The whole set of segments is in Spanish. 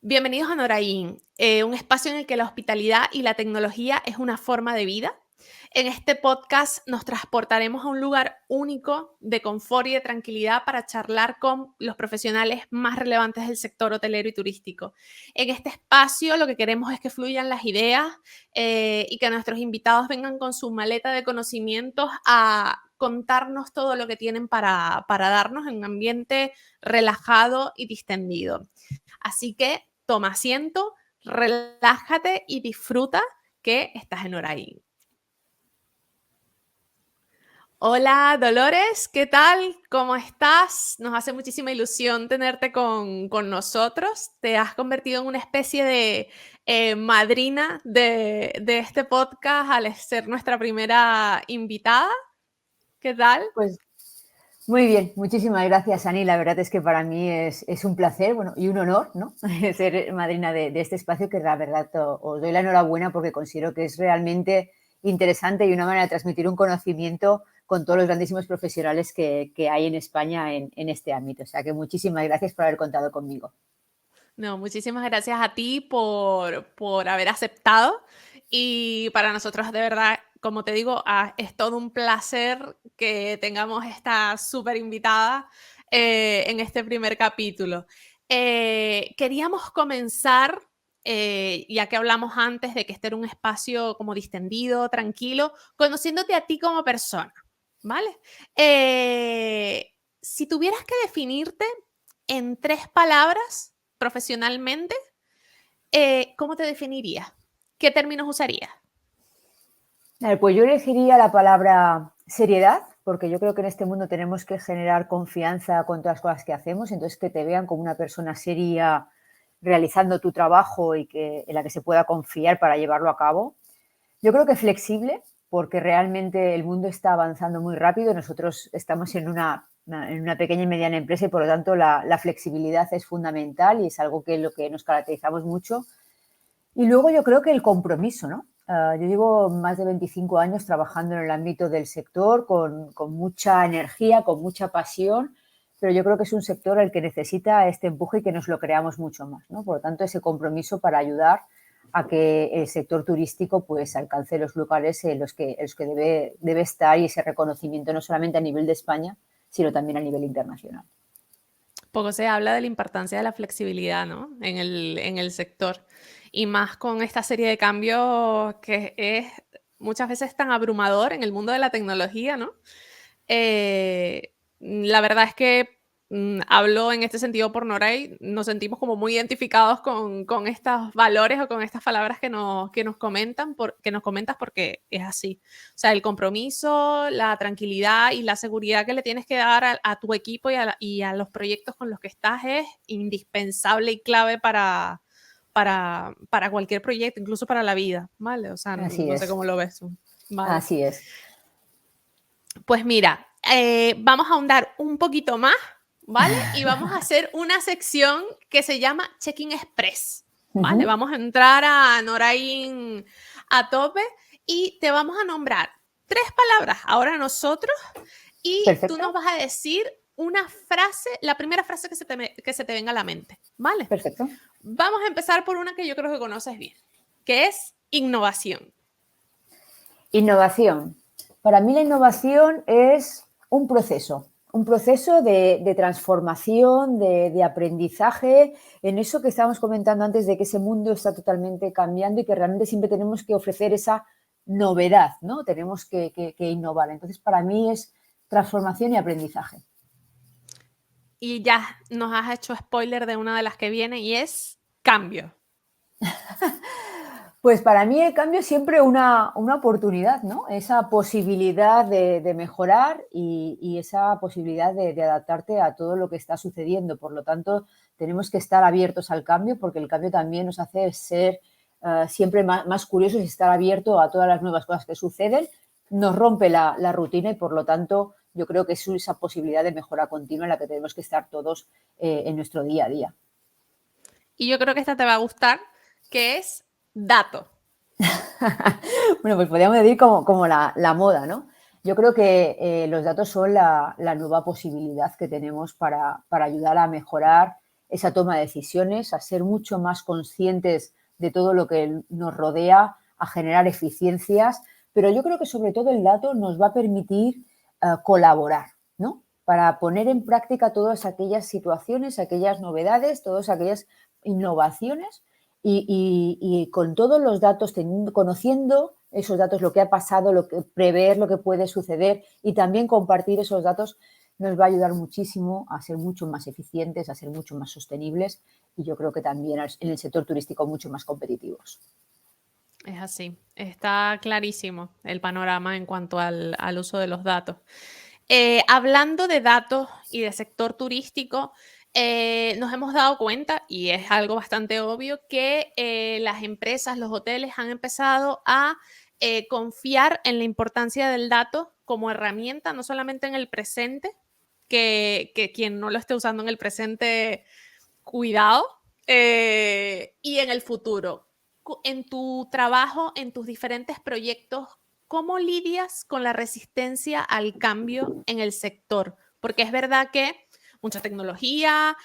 Bienvenidos a Noraín, un espacio en el que la hospitalidad y la tecnología es una forma de vida. En este podcast nos transportaremos a un lugar único de confort y de tranquilidad para charlar con los profesionales más relevantes del sector hotelero y turístico. En este espacio lo que queremos es que fluyan las ideas y que nuestros invitados vengan con su maleta de conocimientos a contarnos todo lo que tienen para darnos en un ambiente relajado y distendido. Así que toma asiento, relájate y disfruta que estás en Orain. Hola Dolores, ¿qué tal? ¿Cómo estás? Nos hace muchísima ilusión tenerte con nosotros. Te has convertido en una especie de madrina de este podcast al ser nuestra primera invitada. ¿Qué tal? Pues muy bien, muchísimas gracias, Ani. La verdad es que para mí es un placer, bueno, y un honor, ¿no? Ser madrina de este espacio, que la verdad os doy la enhorabuena porque considero que es realmente interesante y una manera de transmitir un conocimiento con todos los grandísimos profesionales que hay en España en este ámbito. O sea que muchísimas gracias por haber contado conmigo. No, muchísimas gracias a ti por haber aceptado y para nosotros de verdad, como te digo, es todo un placer que tengamos esta súper invitada en este primer capítulo. Queríamos comenzar, ya que hablamos antes de que este era un espacio como distendido, tranquilo, conociéndote a ti como persona, ¿vale? Si tuvieras que definirte en 3 palabras, profesionalmente, ¿cómo te definirías? ¿Qué términos usarías? Pues yo elegiría la palabra seriedad, porque yo creo que en este mundo tenemos que generar confianza con todas las cosas que hacemos, entonces que te vean como una persona seria realizando tu trabajo y en la que se pueda confiar para llevarlo a cabo. Yo creo que flexible, porque realmente el mundo está avanzando muy rápido, nosotros estamos en una pequeña y mediana empresa y por lo tanto la flexibilidad es fundamental y es algo que lo que nos caracterizamos mucho. Y luego yo creo que el compromiso, ¿no? Yo llevo más de 25 años trabajando en el ámbito del sector con mucha energía, con mucha pasión, pero yo creo que es un sector el que necesita este empuje y que nos lo creamos mucho más, ¿no? Por lo tanto, ese compromiso para ayudar a que el sector turístico pues alcance los lugares en los que debe estar y ese reconocimiento no solamente a nivel de España, sino también a nivel internacional. Poco se habla de la importancia de la flexibilidad, ¿no? En el sector. Y más con esta serie de cambios que es muchas veces tan abrumador en el mundo de la tecnología, ¿no? La verdad es que hablo en este sentido por Nora y nos sentimos como muy identificados con estos valores o con estas palabras que nos que nos comentas porque es así. O sea, el compromiso, la tranquilidad y la seguridad que le tienes que dar a tu equipo y a los proyectos con los que estás es indispensable y clave para cualquier proyecto, incluso para la vida, ¿vale? O sea, Así no sé es, cómo lo ves tú. Vale. así es. Pues mira, vamos a ahondar un poquito más, ¿vale? Y vamos a hacer una sección que se llama Check-in Express, ¿vale? Ujú. Vamos a entrar a Norain a tope y te vamos a nombrar 3 palabras ahora nosotros y tú nos Perfecto, vas a decir una frase, la primera frase que se te venga a la mente, ¿vale? perfecto. Vamos a empezar por una que yo creo que conoces bien, que es innovación. Innovación. Para mí la innovación es un proceso de transformación, de aprendizaje, en eso que estábamos comentando antes de que ese mundo está totalmente cambiando y que realmente siempre tenemos que ofrecer esa novedad, ¿no? Tenemos que innovar. Entonces, para mí es transformación y aprendizaje. Y ya nos has hecho spoiler de una de las que viene y es cambio. Pues para mí el cambio es siempre una oportunidad, ¿no? Esa posibilidad de mejorar y esa posibilidad de adaptarte a todo lo que está sucediendo. Por lo tanto, tenemos que estar abiertos al cambio porque el cambio también nos hace ser siempre más curiosos y estar abierto a todas las nuevas cosas que suceden. Nos rompe la rutina y por lo tanto yo creo que es esa posibilidad de mejora continua en la que tenemos que estar todos en nuestro día a día. Y yo creo que esta te va a gustar, que es dato. Bueno, pues podríamos decir como la moda, ¿no? Yo creo que los datos son la nueva posibilidad que tenemos para ayudar a mejorar esa toma de decisiones, a ser mucho más conscientes de todo lo que nos rodea, a generar eficiencias, pero yo creo que sobre todo el dato nos va a permitir colaborar, ¿no? Para poner en práctica todas aquellas situaciones, aquellas novedades, todas aquellas innovaciones y con todos los datos, conociendo esos datos, lo que ha pasado, prever lo que puede suceder y también compartir esos datos nos va a ayudar muchísimo a ser mucho más eficientes, a ser mucho más sostenibles y yo creo que también en el sector turístico mucho más competitivos. Es así, está clarísimo el panorama en cuanto al uso de los datos. Hablando de datos y de sector turístico, nos hemos dado cuenta, y es algo bastante obvio, que las empresas, los hoteles han empezado a confiar en la importancia del dato como herramienta, no solamente en el presente, que quien no lo esté usando en el presente, cuidado, y en el futuro. En tu trabajo, en tus diferentes proyectos, ¿cómo lidias con la resistencia al cambio en el sector? Porque es verdad que mucha tecnología,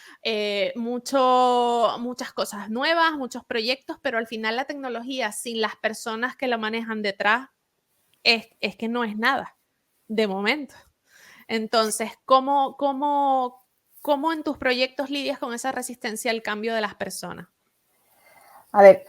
muchas cosas nuevas, muchos proyectos, pero al final la tecnología sin las personas que la manejan detrás es que no es nada, de momento. Entonces, ¿cómo en tus proyectos lidias con esa resistencia al cambio de las personas? A ver,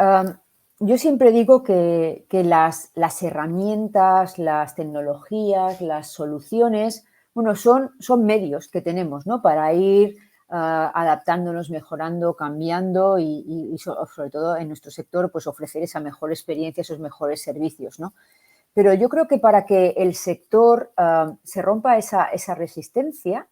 yo siempre digo que las herramientas, las tecnologías, las soluciones, bueno, son medios que tenemos, ¿no? Para ir adaptándonos, mejorando, cambiando y sobre todo en nuestro sector, pues ofrecer esa mejor experiencia, esos mejores servicios, ¿no? Pero yo creo que para que el sector se rompa esa resistencia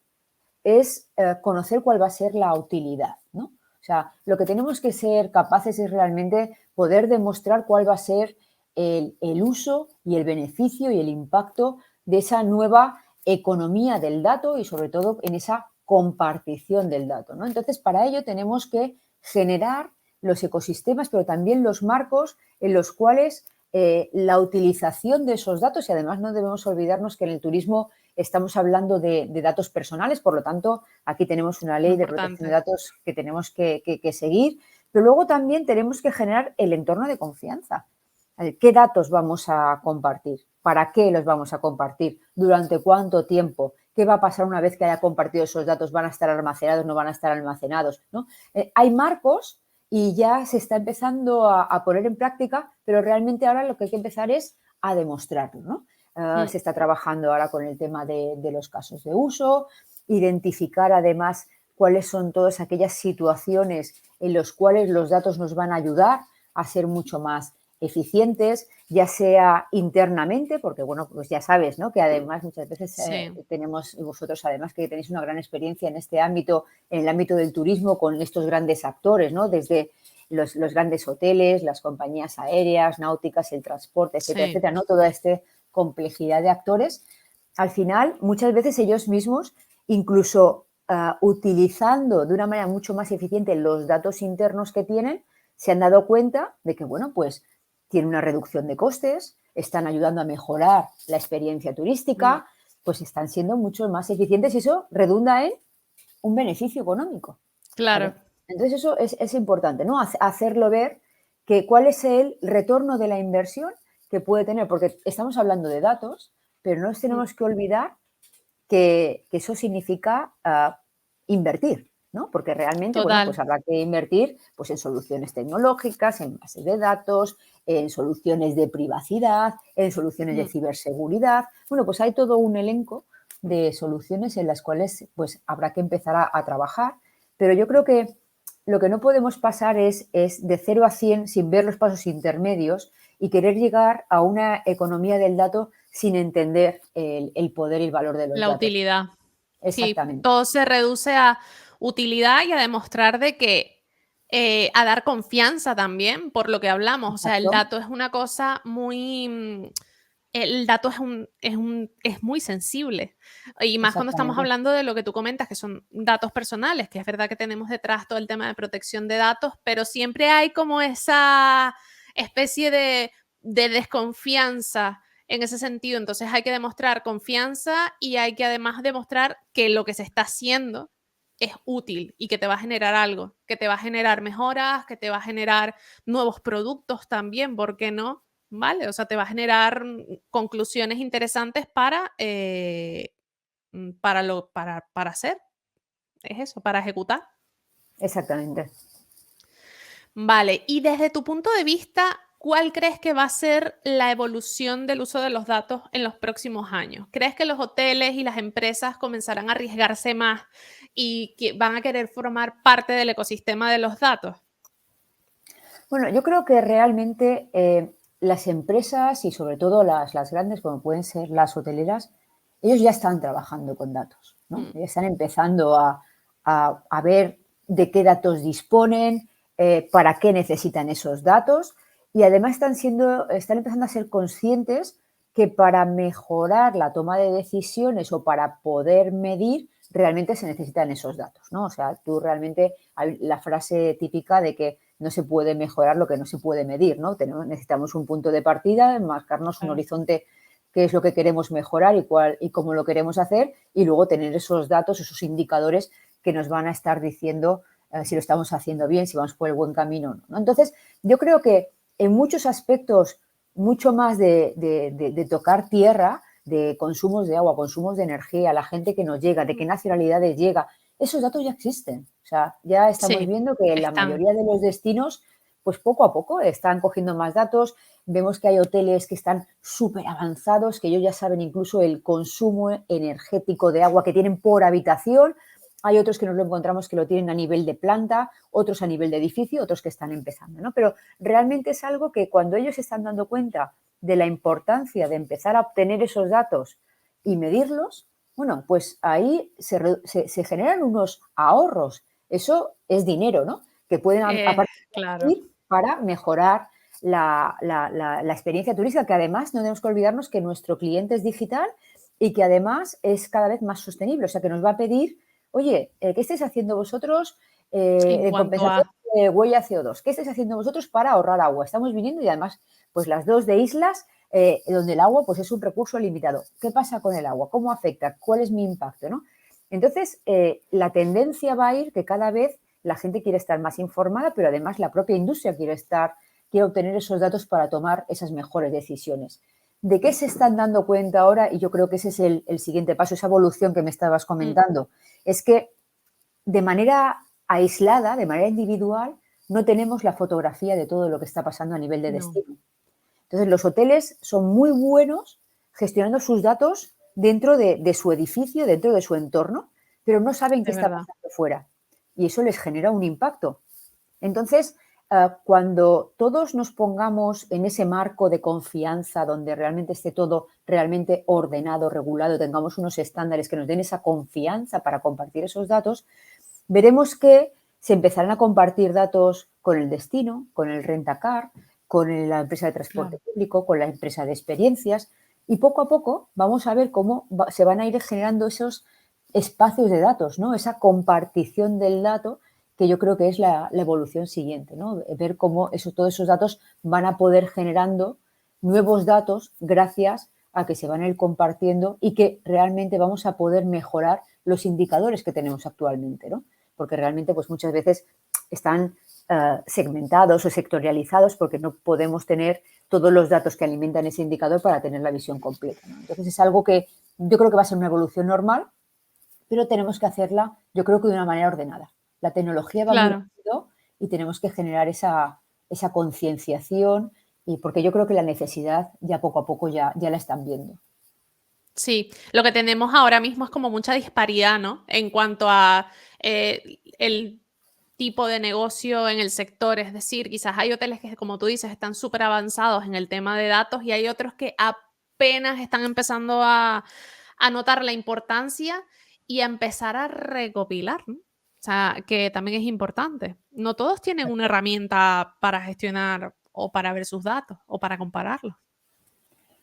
es conocer cuál va a ser la utilidad, ¿no? O sea, lo que tenemos que ser capaces es realmente poder demostrar cuál va a ser el uso y el beneficio y el impacto de esa nueva economía del dato y sobre todo en esa compartición del dato, ¿no? Entonces, para ello tenemos que generar los ecosistemas, pero también los marcos en los cuales la utilización de esos datos, y además no debemos olvidarnos que en el turismo estamos hablando de datos personales, por lo tanto, aquí tenemos una Muy ley de protección de importante. datos que tenemos que seguir, pero luego también tenemos que generar el entorno de confianza. ¿Qué datos vamos a compartir? ¿Para qué los vamos a compartir? ¿Durante cuánto tiempo? ¿Qué va a pasar una vez que haya compartido esos datos? ¿Van a estar almacenados? ¿No van a estar almacenados? ¿No? Hay marcos y ya se está empezando a poner en práctica, pero realmente ahora lo que hay que empezar es a demostrarlo, ¿no? Se está trabajando ahora con el tema de los casos de uso, identificar además cuáles son todas aquellas situaciones en las cuales los datos nos van a ayudar a ser mucho más eficientes, ya sea internamente, porque bueno, pues ya sabes, ¿no? Que además muchas veces Sí. tenemos, y vosotros además que tenéis una gran experiencia en este ámbito, en el ámbito del turismo, con estos grandes actores, ¿no? Desde los grandes hoteles, las compañías aéreas, náuticas, el transporte, etcétera, Sí, etcétera, ¿no? Toda esta complejidad de actores. Al final, muchas veces ellos mismos, incluso utilizando de una manera mucho más eficiente los datos internos que tienen, se han dado cuenta de que, bueno, pues tienen una reducción de costes, están ayudando a mejorar la experiencia mm, turística, pues están siendo mucho más eficientes y eso redunda en un beneficio económico. claro, ¿Vale? Entonces eso es importante, ¿no? Hacerlo ver que cuál es el retorno de la inversión que puede tener, porque estamos hablando de datos, pero no nos mm, tenemos que olvidar que eso significa invertir, ¿no? Porque realmente, bueno, pues total. habrá que invertir pues, en soluciones tecnológicas, en bases de datos, en soluciones de privacidad, en soluciones de Mm, ciberseguridad. Bueno, pues hay todo un elenco de soluciones en las cuales pues habrá que empezar a trabajar, pero yo creo que lo que no podemos pasar es de 0 a 100 sin ver los pasos intermedios y querer llegar a una economía del dato sin entender el poder y el valor de los la datos. utilidad. Sí, Exactamente, todo se reduce a utilidad y a demostrar de que a dar confianza también, por lo que hablamos. O sea, el exacto, dato es una cosa muy, el dato es muy sensible. Y más cuando estamos exactamente. hablando de lo que tú comentas, que son datos personales, que es verdad que tenemos detrás todo el tema de protección de datos, pero siempre hay como esa especie de desconfianza en ese sentido. Entonces hay que demostrar confianza y hay que además demostrar que lo que se está haciendo es útil y que te va a generar algo, que te va a generar mejoras, que te va a generar nuevos productos también, ¿por qué no? ¿Vale? O sea, te va a generar conclusiones interesantes para hacer. Es eso, para ejecutar. Exactamente. Vale, y desde tu punto de vista, ¿cuál crees que va a ser la evolución del uso de los datos en los próximos años? ¿Crees que los hoteles y las empresas comenzarán a arriesgarse más y que van a querer formar parte del ecosistema de los datos? Bueno, yo creo que realmente las empresas y sobre todo las grandes, como pueden ser las hoteleras, ellos ya están trabajando con datos, ¿no? Mm, Ya están empezando a ver de qué datos disponen, para qué necesitan esos datos y además están empezando a ser conscientes que para mejorar la toma de decisiones o para poder medir, realmente se necesitan esos datos, ¿no? O sea, tú realmente, hay la frase típica de que no se puede mejorar lo que no se puede medir, ¿no? Necesitamos un punto de partida, marcarnos un claro. horizonte, qué es lo que queremos mejorar y cómo lo queremos hacer, y luego tener esos datos, esos indicadores que nos van a estar diciendo si lo estamos haciendo bien, si vamos por el buen camino o no, ¿no? Entonces, yo creo que en muchos aspectos, mucho más de tocar tierra, de consumos de agua, consumos de energía, la gente que nos llega, de qué nacionalidades llega, esos datos ya existen. O sea, ya estamos Sí, viendo que la están. mayoría de los destinos, pues poco a poco están cogiendo más datos. Vemos que hay hoteles que están súper avanzados, que ellos ya saben incluso el consumo energético de agua que tienen por habitación. Hay otros que nos lo encontramos que lo tienen a nivel de planta, otros a nivel de edificio, otros que están empezando, ¿no? Pero realmente es algo que cuando ellos se están dando cuenta de la importancia de empezar a obtener esos datos y medirlos, bueno, pues ahí se generan unos ahorros. Eso es dinero, ¿no? Que pueden aparte Claro. ir para mejorar la experiencia turística, que además no tenemos que olvidarnos que nuestro cliente es digital y que además es cada vez más sostenible. O sea, que nos va a pedir, oye, ¿qué estáis haciendo vosotros En en cuanto compensación a de huella CO2? ¿Qué estáis haciendo vosotros para ahorrar agua? Estamos viniendo y además, pues las dos de islas donde el agua pues es un recurso limitado. ¿Qué pasa con el agua? ¿Cómo afecta? ¿Cuál es mi impacto? ¿No? Entonces, la tendencia va a ir que cada vez la gente quiere estar más informada, pero además la propia industria quiere obtener esos datos para tomar esas mejores decisiones. ¿De qué se están dando cuenta ahora? Y yo creo que ese es el siguiente paso, esa evolución que me estabas comentando. Es que de manera aislada, de manera individual, no tenemos la fotografía de todo lo que está pasando a nivel de no, destino. Entonces, los hoteles son muy buenos gestionando sus datos dentro de su edificio, dentro de su entorno, pero no saben qué es está verdad. pasando fuera. Y eso les genera un impacto. Entonces, cuando todos nos pongamos en ese marco de confianza donde realmente esté todo realmente ordenado, regulado, tengamos unos estándares que nos den esa confianza para compartir esos datos, veremos que se empezarán a compartir datos con el destino, con el rentacar, con la empresa de transporte Claro. público, con la empresa de experiencias y poco a poco vamos a ver cómo se van a ir generando esos espacios de datos, ¿no? Esa compartición del dato que yo creo que es la evolución siguiente, ¿no? Ver cómo todos esos datos van a poder generando nuevos datos gracias a que se van a ir compartiendo y que realmente vamos a poder mejorar los indicadores que tenemos actualmente, ¿no? Porque realmente pues muchas veces están segmentados o sectorializados porque no podemos tener todos los datos que alimentan ese indicador para tener la visión completa, ¿no? Entonces es algo que yo creo que va a ser una evolución normal, pero tenemos que hacerla, yo creo que de una manera ordenada. La tecnología va muy Claro. rápido y tenemos que generar esa concienciación y porque yo creo que la necesidad ya poco a poco ya la están viendo. Sí, lo que tenemos ahora mismo es como mucha disparidad, ¿no? En cuanto a el tipo de negocio en el sector. Es decir, quizás hay hoteles que, como tú dices, están súper avanzados en el tema de datos y hay otros que apenas están empezando a notar la importancia y a empezar a recopilar, ¿no? O sea, que también es importante. No todos tienen una herramienta para gestionar o para ver sus datos o para compararlos.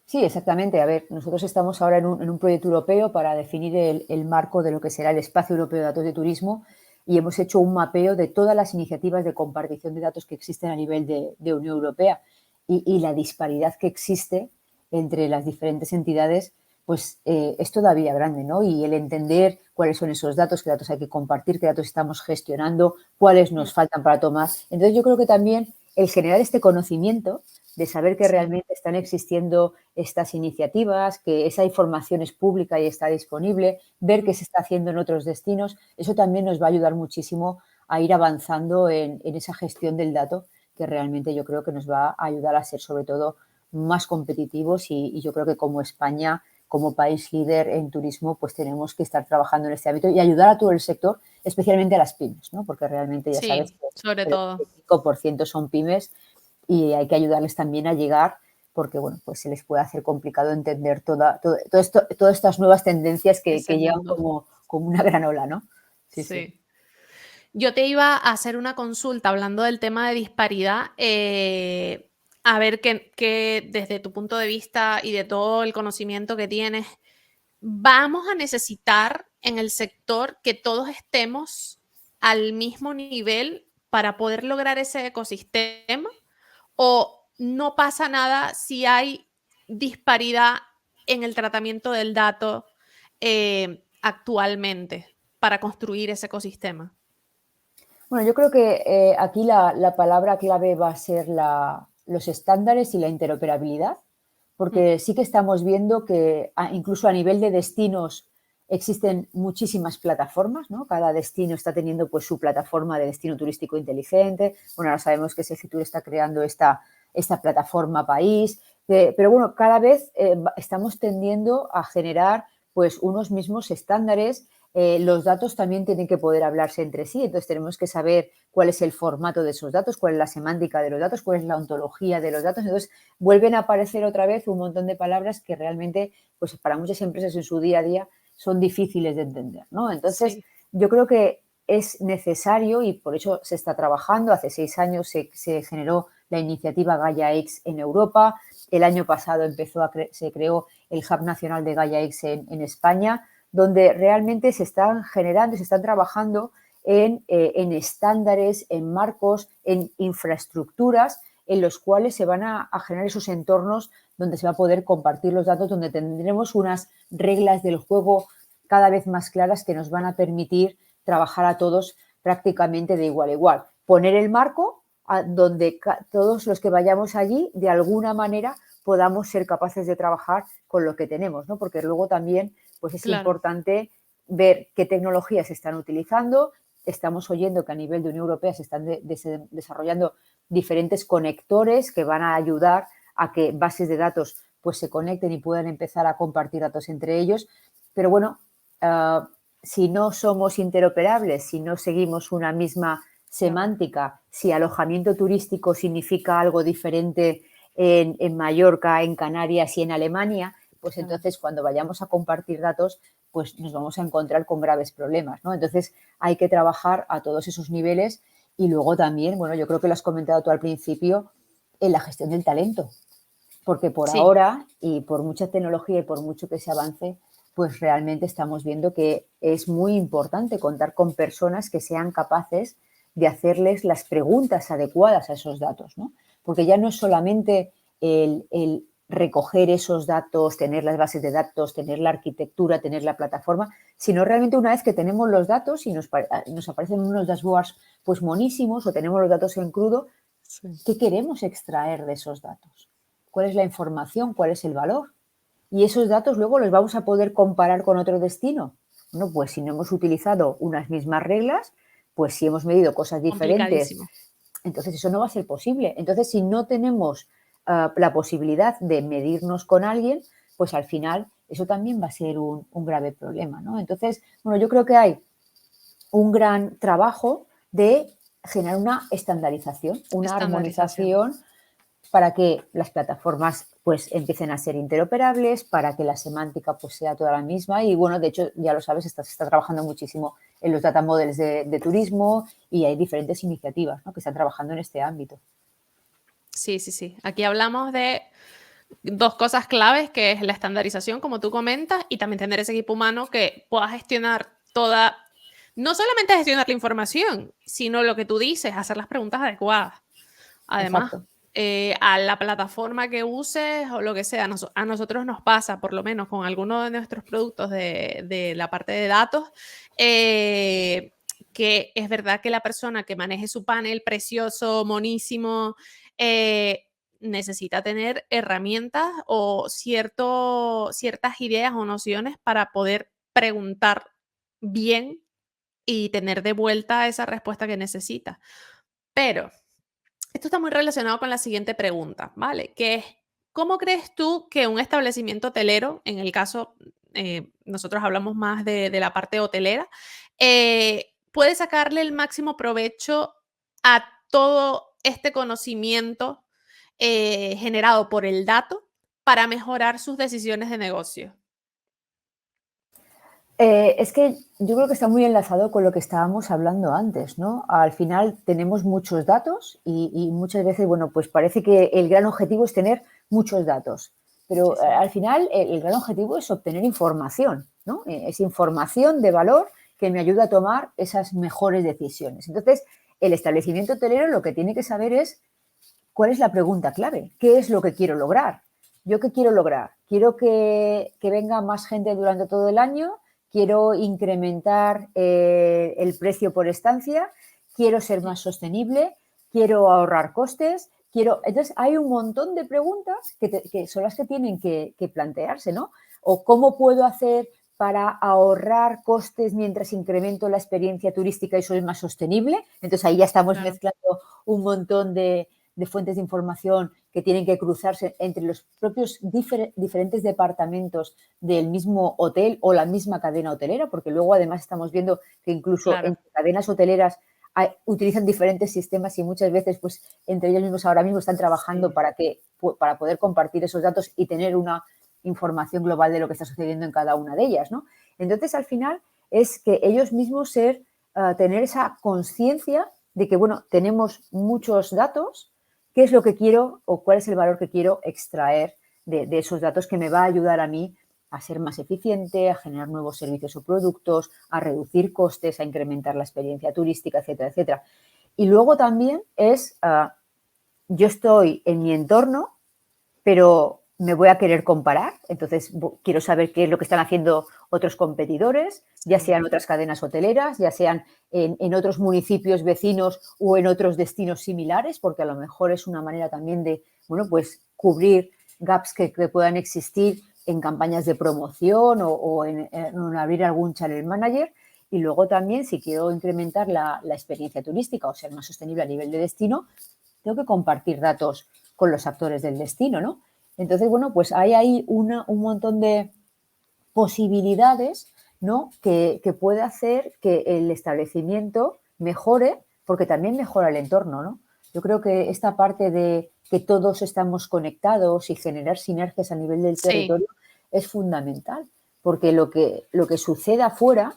Sí, exactamente. A ver, nosotros estamos ahora en un proyecto europeo para definir el marco de lo que será el Espacio Europeo de Datos de Turismo y hemos hecho un mapeo de todas las iniciativas de compartición de datos que existen a nivel de Unión Europea y la disparidad que existe entre las diferentes entidades. pues es todavía grande, ¿no? Y el entender cuáles son esos datos, qué datos hay que compartir, qué datos estamos gestionando, cuáles nos faltan para tomar. Entonces yo creo que también el generar este conocimiento de saber que Sí, realmente están existiendo estas iniciativas, que esa información es pública y está disponible, ver qué se está haciendo en otros destinos, eso también nos va a ayudar muchísimo a ir avanzando en esa gestión del dato, que realmente yo creo que nos va a ayudar a ser sobre todo más competitivos y yo creo que como España, como país líder en turismo, pues tenemos que estar trabajando en este ámbito y ayudar a todo el sector, especialmente a las pymes, ¿no? Porque realmente ya sabes sí, sobre que el todo. 95% son pymes y hay que ayudarles también a llegar porque, bueno, pues se les puede hacer complicado entender todas estas nuevas tendencias Ese que llegan mundo. como una gran ola, ¿no? Sí, sí. Sí. Yo te iba a hacer una consulta hablando del tema de disparidad, a ver que desde tu punto de vista y de todo el conocimiento que tienes, ¿vamos a necesitar en el sector que todos estemos al mismo nivel para poder lograr ese ecosistema? ¿O no pasa nada si hay disparidad en el tratamiento del dato actualmente para construir ese ecosistema? Bueno, yo creo que aquí la palabra clave va a ser los estándares y la interoperabilidad, Mm, porque sí que estamos viendo que incluso a nivel de destinos existen muchísimas plataformas, ¿no? Cada destino está teniendo pues su plataforma de destino turístico inteligente. Bueno, ahora sabemos que Sefitur está creando esta plataforma país, pero bueno, cada vez estamos tendiendo a generar pues unos mismos estándares. Los datos también tienen que poder hablarse entre sí, entonces tenemos que saber cuál es el formato de esos datos, cuál es la semántica de los datos, cuál es la ontología de los datos. Entonces vuelven a aparecer otra vez un montón de palabras que realmente, pues para muchas empresas en su día a día son difíciles de entender, ¿no? Entonces sí, yo creo que es necesario y por eso se está trabajando. Hace 6 años se generó la iniciativa Gaia X en Europa. El año pasado se creó el Hub Nacional de Gaia X en España, donde realmente se están generando, se están trabajando en estándares, en marcos, en infraestructuras en los cuales se van a generar esos entornos donde se va a poder compartir los datos, donde tendremos unas reglas del juego cada vez más claras que nos van a permitir trabajar a todos prácticamente de igual a igual. Poner el marco donde todos los que vayamos allí, de alguna manera, podamos ser capaces de trabajar con lo que tenemos, ¿no? Porque luego también pues es claro, importante ver qué tecnologías se están utilizando. Estamos oyendo que a nivel de Unión Europea se están desarrollando diferentes conectores que van a ayudar a que bases de datos pues se conecten y puedan empezar a compartir datos entre ellos. Pero bueno, si no somos interoperables, si no seguimos una misma claro. semántica, si alojamiento turístico significa algo diferente en Mallorca, en Canarias y en Alemania, pues Claro. entonces cuando vayamos a compartir datos, pues nos vamos a encontrar con graves problemas, ¿no? Entonces hay que trabajar a todos esos niveles y luego también, bueno, yo creo que lo has comentado tú al principio, en la gestión del talento, porque por Sí, ahora y por mucha tecnología y por mucho que se avance, pues realmente estamos viendo que es muy importante contar con personas que sean capaces de hacerles las preguntas adecuadas a esos datos, ¿no? Porque ya no es solamente el recoger esos datos, tener las bases de datos, tener la arquitectura, tener la plataforma, sino realmente una vez que tenemos los datos y nos aparecen unos dashboards pues monísimos o tenemos los datos en crudo, sí. ¿qué queremos extraer de esos datos? ¿Cuál es la información? ¿Cuál es el valor? Y esos datos luego los vamos a poder comparar con otro destino. Bueno, pues si no hemos utilizado unas mismas reglas, pues si hemos medido cosas diferentes, Complicadísimo. entonces eso no va a ser posible. Entonces, si no tenemos la posibilidad de medirnos con alguien, pues al final eso también va a ser un grave problema, ¿no? Entonces, bueno, yo creo que hay un gran trabajo de generar una estandarización, una Estandarización. armonización para que las plataformas pues empiecen a ser interoperables, para que la semántica pues sea toda la misma y bueno, de hecho ya lo sabes, se está trabajando muchísimo en los data models de turismo y hay diferentes iniciativas, ¿no?, que están trabajando en este ámbito. Sí, sí, sí. Aquí hablamos de dos cosas claves, que es la estandarización, como tú comentas, y también tener ese equipo humano que pueda gestionar toda, no solamente gestionar la información, sino lo que tú dices, hacer las preguntas adecuadas. Además, Exacto. a la plataforma que uses o lo que sea. A nosotros nos pasa, por lo menos con algunos de nuestros productos de la parte de datos, que es verdad que la persona que maneje su panel precioso, monísimo, necesita tener herramientas o ciertas ideas o nociones para poder preguntar bien y tener de vuelta esa respuesta que necesita. Pero esto está muy relacionado con la siguiente pregunta, ¿vale? Que es, ¿cómo crees tú que un establecimiento hotelero, en el caso, nosotros hablamos más de la parte hotelera, puede sacarle el máximo provecho a todo este conocimiento generado por el dato para mejorar sus decisiones de negocio? Es que yo creo que está muy enlazado con lo que estábamos hablando antes, ¿no? Al final tenemos muchos datos y muchas veces, bueno, pues parece que el gran objetivo es tener muchos datos, pero Sí, sí. al final el gran objetivo es obtener información, ¿no? Es información de valor que me ayuda a tomar esas mejores decisiones. Entonces, el establecimiento hotelero lo que tiene que saber es cuál es la pregunta clave, qué es lo que quiero lograr. ¿Yo qué quiero lograr? ¿Quiero que venga más gente durante todo el año? ¿Quiero incrementar el precio por estancia? ¿Quiero ser más sostenible? ¿Quiero ahorrar costes? Entonces, hay un montón de preguntas que son las que tienen que plantearse, ¿no? O cómo puedo hacer para ahorrar costes mientras incremento la experiencia turística y soy más sostenible. Entonces, ahí ya estamos Claro, mezclando un montón de fuentes de información que tienen que cruzarse entre los propios diferentes departamentos del mismo hotel o la misma cadena hotelera, porque luego además estamos viendo que incluso claro. entre cadenas hoteleras utilizan diferentes sistemas y muchas veces pues entre ellos mismos ahora mismo están trabajando Sí, para poder compartir esos datos y tener una información global de lo que está sucediendo en cada una de ellas, ¿no? Entonces, al final es que ellos mismos tener esa conciencia de que, bueno, tenemos muchos datos, qué es lo que quiero o cuál es el valor que quiero extraer de esos datos que me va a ayudar a mí a ser más eficiente, a generar nuevos servicios o productos, a reducir costes, a incrementar la experiencia turística, etcétera, etcétera. Y luego también yo estoy en mi entorno, pero me voy a querer comparar, entonces quiero saber qué es lo que están haciendo otros competidores, ya sí, sean otras cadenas hoteleras, ya sean en otros municipios vecinos o en otros destinos similares, porque a lo mejor es una manera también de, bueno, pues cubrir gaps que puedan existir en campañas de promoción o en abrir algún channel manager. Y luego también, si quiero incrementar la experiencia turística o ser más sostenible a nivel de destino, tengo que compartir datos con los actores del destino, ¿no? Entonces, bueno, pues hay ahí un montón de posibilidades, ¿no? Que puede hacer que el establecimiento mejore, porque también mejora el entorno, ¿no? Yo creo que esta parte de que todos estamos conectados y generar sinergias a nivel del sí, territorio es fundamental, porque lo que sucede afuera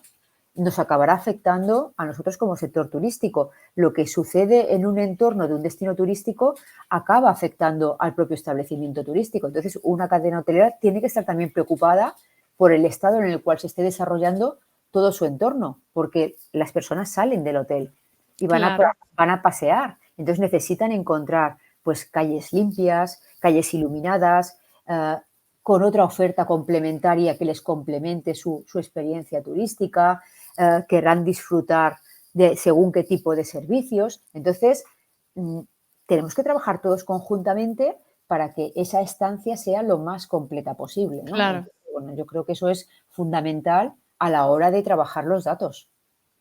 nos acabará afectando a nosotros como sector turístico. Lo que sucede en un entorno de un destino turístico acaba afectando al propio establecimiento turístico. Entonces, una cadena hotelera tiene que estar también preocupada por el estado en el cual se esté desarrollando todo su entorno, porque las personas salen del hotel y claro. van a pasear. Entonces necesitan encontrar pues calles limpias, calles iluminadas, con otra oferta complementaria que les complemente su experiencia turística, querrán disfrutar de según qué tipo de servicios. Entonces, mm, tenemos que trabajar todos conjuntamente para que esa estancia sea lo más completa posible, ¿no? Claro, Entonces, bueno, yo creo que eso es fundamental a la hora de trabajar los datos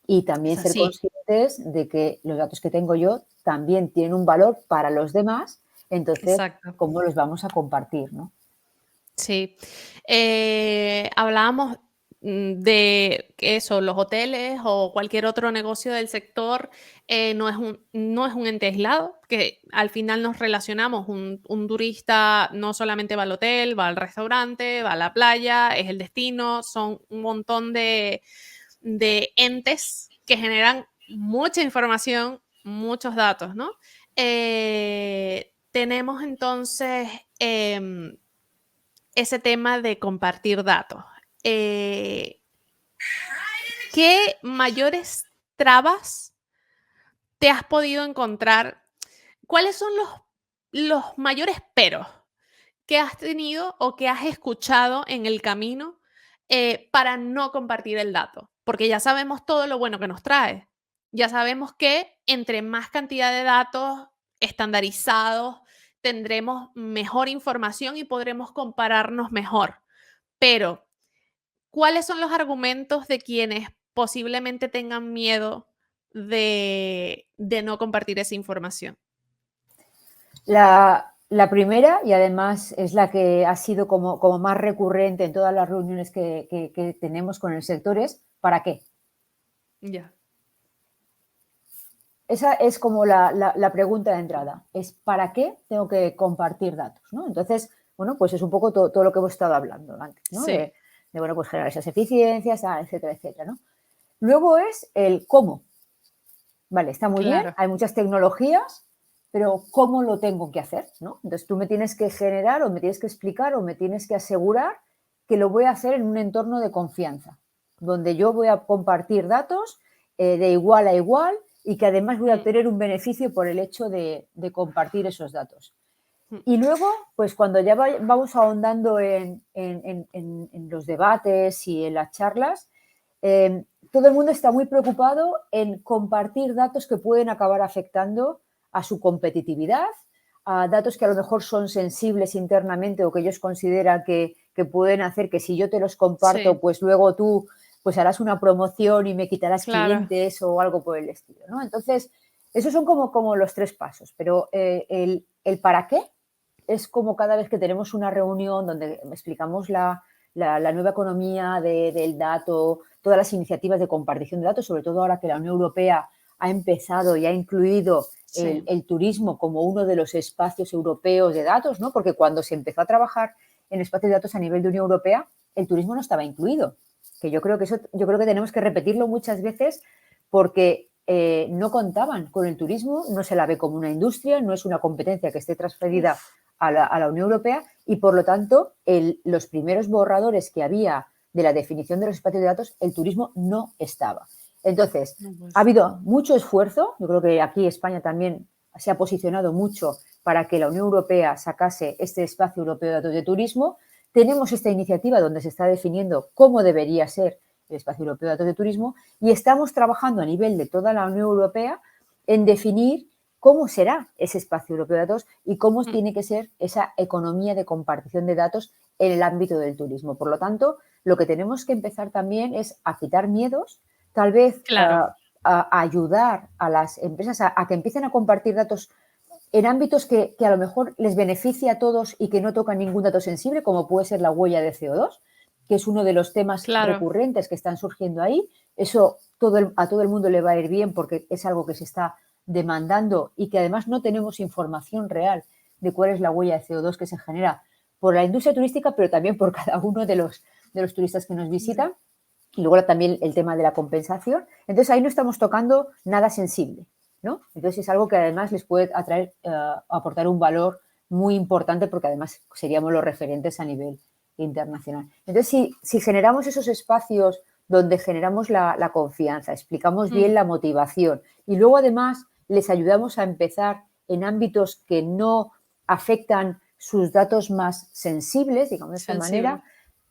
y también es ser así, conscientes de que los datos que tengo yo también tienen un valor para los demás, entonces, exacto. ¿cómo los vamos a compartir, no? Sí. Hablábamos, de que eso, los hoteles o cualquier otro negocio del sector, no es un ente aislado, que al final nos relacionamos. Un turista no solamente va al hotel, va al restaurante, va a la playa, es el destino, son un montón de entes que generan mucha información, muchos datos, ¿no? Tenemos entonces, ese tema de compartir datos. Eh, ¿Qué mayores trabas te has podido encontrar? ¿Cuáles son los mayores peros que has tenido o que has escuchado en el camino para no compartir el dato? Porque ya sabemos todo lo bueno que nos trae. Ya sabemos que entre más cantidad de datos estandarizados, tendremos mejor información y podremos compararnos mejor. Pero, ¿cuáles son los argumentos de quienes posiblemente tengan miedo de no compartir esa información? La primera, y además es la que ha sido como más recurrente en todas las reuniones que tenemos con el sector, es ¿para qué? Ya. Esa es como la pregunta de entrada, es ¿para qué tengo que compartir datos? ¿No? Entonces, bueno, pues es un poco todo lo que hemos estado hablando antes, ¿no? Sí. Bueno, pues generar esas eficiencias, etcétera, etcétera, ¿no? Luego es el cómo. Vale, está muy bien, Claro. hay muchas tecnologías, pero ¿cómo lo tengo que hacer? ¿No? Entonces tú me tienes que generar o me tienes que explicar o me tienes que asegurar que lo voy a hacer en un entorno de confianza, donde yo voy a compartir datos de igual a igual y que además voy a obtener un beneficio por el hecho de compartir esos datos. Y luego, pues cuando ya vamos ahondando en los debates y en las charlas, todo el mundo está muy preocupado en compartir datos que pueden acabar afectando a su competitividad, a datos que a lo mejor son sensibles internamente o que ellos consideran que pueden hacer que si yo te los comparto, Sí, pues luego tú pues harás una promoción y me quitarás claro. clientes o algo por el estilo, ¿no? Entonces, esos son como los tres pasos, pero el para qué es como cada vez que tenemos una reunión donde explicamos la nueva economía del dato, todas las iniciativas de compartición de datos, sobre todo ahora que la Unión Europea ha empezado y ha incluido Sí. el turismo como uno de los espacios europeos de datos, ¿no? Porque cuando se empezó a trabajar en espacios de datos a nivel de Unión Europea, el turismo no estaba incluido. Que yo creo que tenemos que repetirlo muchas veces porque no contaban con el turismo, no se la ve como una industria, no es una competencia que esté transferida Uf. a la Unión Europea y, por lo tanto, los primeros borradores que había de la definición de los espacios de datos, el turismo no estaba. Entonces, No, ha pues. habido mucho esfuerzo, yo creo que aquí España también se ha posicionado mucho para que la Unión Europea sacase este espacio europeo de datos de turismo. Tenemos esta iniciativa donde se está definiendo cómo debería ser el espacio europeo de datos de turismo y estamos trabajando a nivel de toda la Unión Europea en definir cómo será ese espacio europeo de datos y cómo Mm, tiene que ser esa economía de compartición de datos en el ámbito del turismo. Por lo tanto, lo que tenemos que empezar también es a quitar miedos, tal vez claro, a ayudar a las empresas a que empiecen a compartir datos en ámbitos que a lo mejor les beneficia a todos y que no tocan ningún dato sensible, como puede ser la huella de CO2, que es uno de los temas claro. recurrentes que están surgiendo ahí. Eso a todo el mundo le va a ir bien porque es algo que se está demandando y que además no tenemos información real de cuál es la huella de CO2 que se genera por la industria turística, pero también por cada uno de los turistas que nos Ya. visitan. Y luego también el tema de la compensación. Entonces ahí no estamos tocando nada sensible, ¿no? Entonces es algo que además les puede aportar un valor muy importante porque además seríamos los referentes a nivel internacional. Entonces, si generamos esos espacios donde generamos la confianza, explicamos bien Mm, la motivación y luego además les ayudamos a empezar en ámbitos que no afectan sus datos más sensibles, digamos de esta sensible. manera,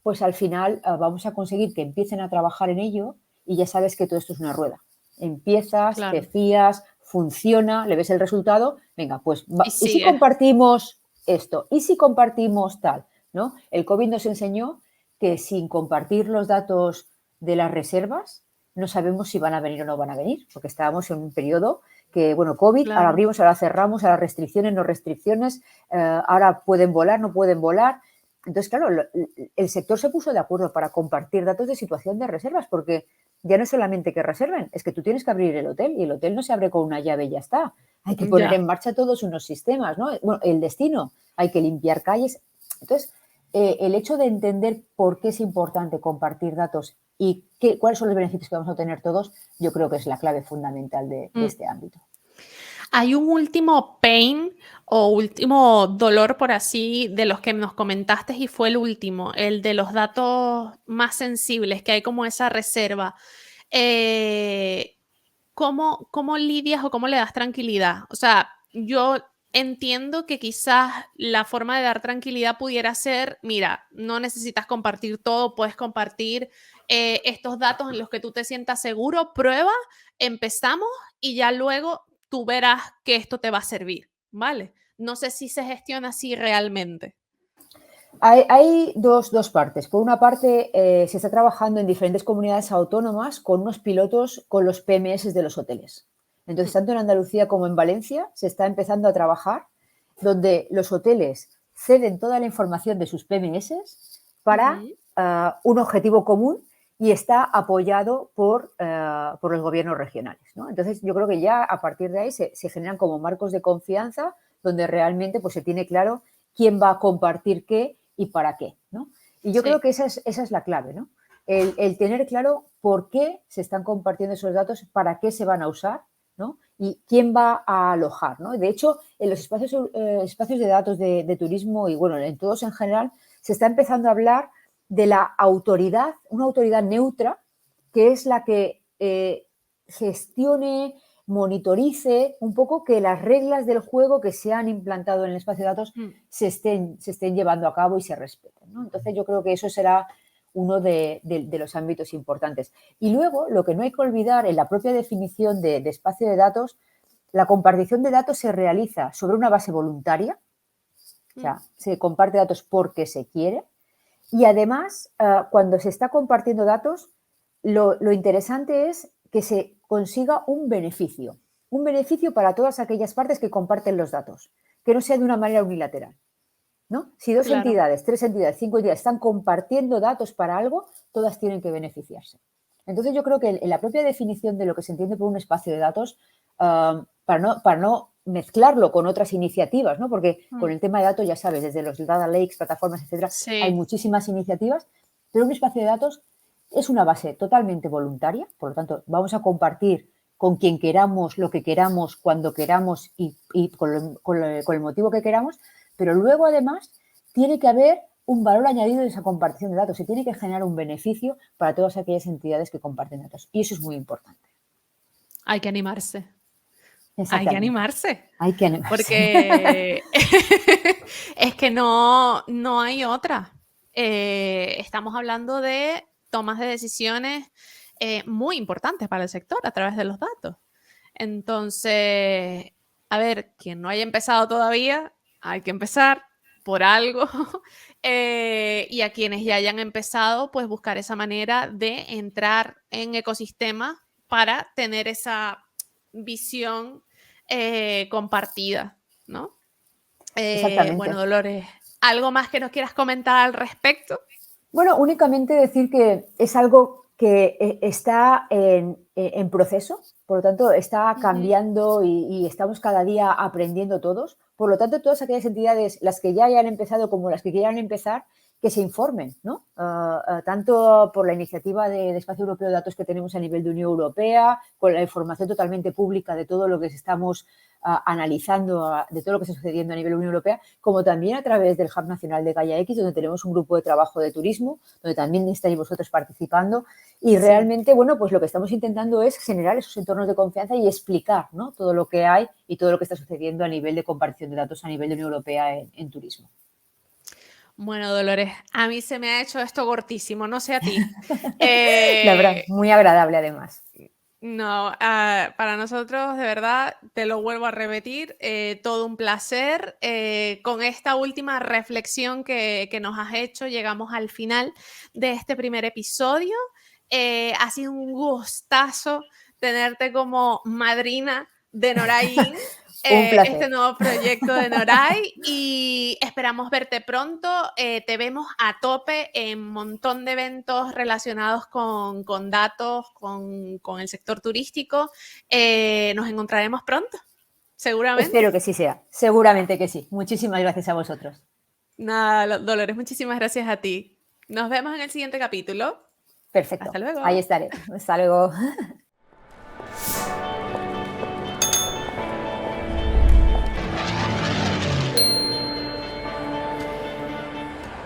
pues al final vamos a conseguir que empiecen a trabajar en ello y ya sabes que todo esto es una rueda. Empiezas, te Claro. fías, funciona, le ves el resultado, venga, pues, Y ¿y si sigue. compartimos esto? ¿Y si compartimos tal? ¿No? El COVID nos enseñó que sin compartir los datos de las reservas, no sabemos si van a venir o no van a venir, porque estábamos en un periodo que, bueno, COVID, ahora Claro. abrimos, ahora cerramos, ahora restricciones, no restricciones, ahora pueden volar, no pueden volar. Entonces, claro, el sector se puso de acuerdo para compartir datos de situación de reservas, porque ya no es solamente que reserven, es que tú tienes que abrir el hotel y el hotel no se abre con una llave y ya está. Hay que poner Ya. en marcha todos unos sistemas, ¿no? Bueno, el destino, hay que limpiar calles. Entonces, el hecho de entender por qué es importante compartir datos y cuáles son los beneficios que vamos a obtener todos, yo creo que es la clave fundamental de Mm. este ámbito. Hay un último pain o último dolor, por así, de los que nos comentaste y fue el último, el de los datos más sensibles, que hay como esa reserva. Eh, ¿cómo lidias o cómo le das tranquilidad? O sea, yo entiendo que quizás la forma de dar tranquilidad pudiera ser, mira, no necesitas compartir todo, puedes compartir estos datos en los que tú te sientas seguro, prueba, empezamos y ya luego tú verás que esto te va a servir, ¿vale? No sé si se gestiona así realmente. Hay dos partes. Por una parte, se está trabajando en diferentes comunidades autónomas con unos pilotos con los PMS de los hoteles. Entonces, tanto en Andalucía como en Valencia se está empezando a trabajar donde los hoteles ceden toda la información de sus PMS para un objetivo común y está apoyado por los gobiernos regionales, ¿no? Entonces, yo creo que ya a partir de ahí se generan como marcos de confianza donde realmente pues, se tiene claro quién va a compartir qué y para qué, ¿no? Y yo creo que esa es la clave, ¿no? El tener claro por qué se están compartiendo esos datos, para qué se van a usar, ¿no? Y quién va a alojar, ¿no? De hecho, en los espacios de datos de turismo y, bueno, en todos en general, se está empezando a hablar de la autoridad, una autoridad neutra, que es la que gestione, monitorice un poco que las reglas del juego que se han implantado en el espacio de datos se estén llevando a cabo y se respeten, ¿no? Entonces, yo creo que eso será uno de los ámbitos importantes. Y luego, lo que no hay que olvidar en la propia definición de espacio de datos, la compartición de datos se realiza sobre una base voluntaria, o sea, se comparte datos porque se quiere, y además, cuando se está compartiendo datos, lo interesante es que se consiga un beneficio para todas aquellas partes que comparten los datos, que no sea de una manera unilateral, ¿no? Si dos entidades, 3 entidades, 5 entidades están compartiendo datos para algo, todas tienen que beneficiarse. Entonces, yo creo que en la propia definición de lo que se entiende por un espacio de datos, para no mezclarlo con otras iniciativas, ¿no? Porque con el tema de datos, ya sabes, desde los data lakes, plataformas, etcétera, hay muchísimas iniciativas, pero un espacio de datos es una base totalmente voluntaria, por lo tanto, vamos a compartir con quien queramos, lo que queramos, cuando queramos y con el motivo que queramos, pero luego, además, tiene que haber un valor añadido en esa compartición de datos. Se tiene que generar un beneficio para todas aquellas entidades que comparten datos. Y eso es muy importante. Hay que animarse. Hay que animarse. Porque es que no hay otra. Estamos hablando de tomas de decisiones muy importantes para el sector a través de los datos. Entonces, a ver, quien no haya empezado todavía, hay que empezar por algo. Y a quienes ya hayan empezado, pues buscar esa manera de entrar en ecosistemas para tener esa visión compartida, ¿no? Exactamente. Bueno, Dolores, ¿algo más que nos quieras comentar al respecto? Bueno, únicamente decir que es algo que está en proceso, por lo tanto está cambiando y estamos cada día aprendiendo todos. Por lo tanto, todas aquellas entidades, las que ya hayan empezado como las que quieran empezar, que se informen, ¿no? Tanto por la iniciativa de Espacio Europeo de Datos que tenemos a nivel de Unión Europea, con la información totalmente pública de todo lo que estamos analizando, de todo lo que está sucediendo a nivel de Unión Europea, como también a través del Hub Nacional de Gaia X, donde tenemos un grupo de trabajo de turismo, donde también estáis vosotros participando. Y realmente, bueno, pues lo que estamos intentando es generar esos entornos de confianza y explicar, ¿no? Todo lo que hay y todo lo que está sucediendo a nivel de compartición de datos a nivel de Unión Europea en turismo. Bueno, Dolores, a mí se me ha hecho esto cortísimo, no sé a ti. La verdad, muy agradable además. No, para nosotros, de verdad, te lo vuelvo a repetir, todo un placer. Con esta última reflexión que nos has hecho, llegamos al final de este primer episodio. Ha sido un gustazo tenerte como madrina de Noray, este nuevo proyecto de Noray, y esperamos verte pronto. Te vemos a tope en un montón de eventos relacionados con datos, con el sector turístico. Nos encontraremos pronto, seguramente. Espero que sí sea, seguramente que sí. Muchísimas gracias a vosotros. Nada, Dolores, muchísimas gracias a ti. Nos vemos en el siguiente capítulo. Perfecto. Hasta luego. Ahí estaré. Hasta luego.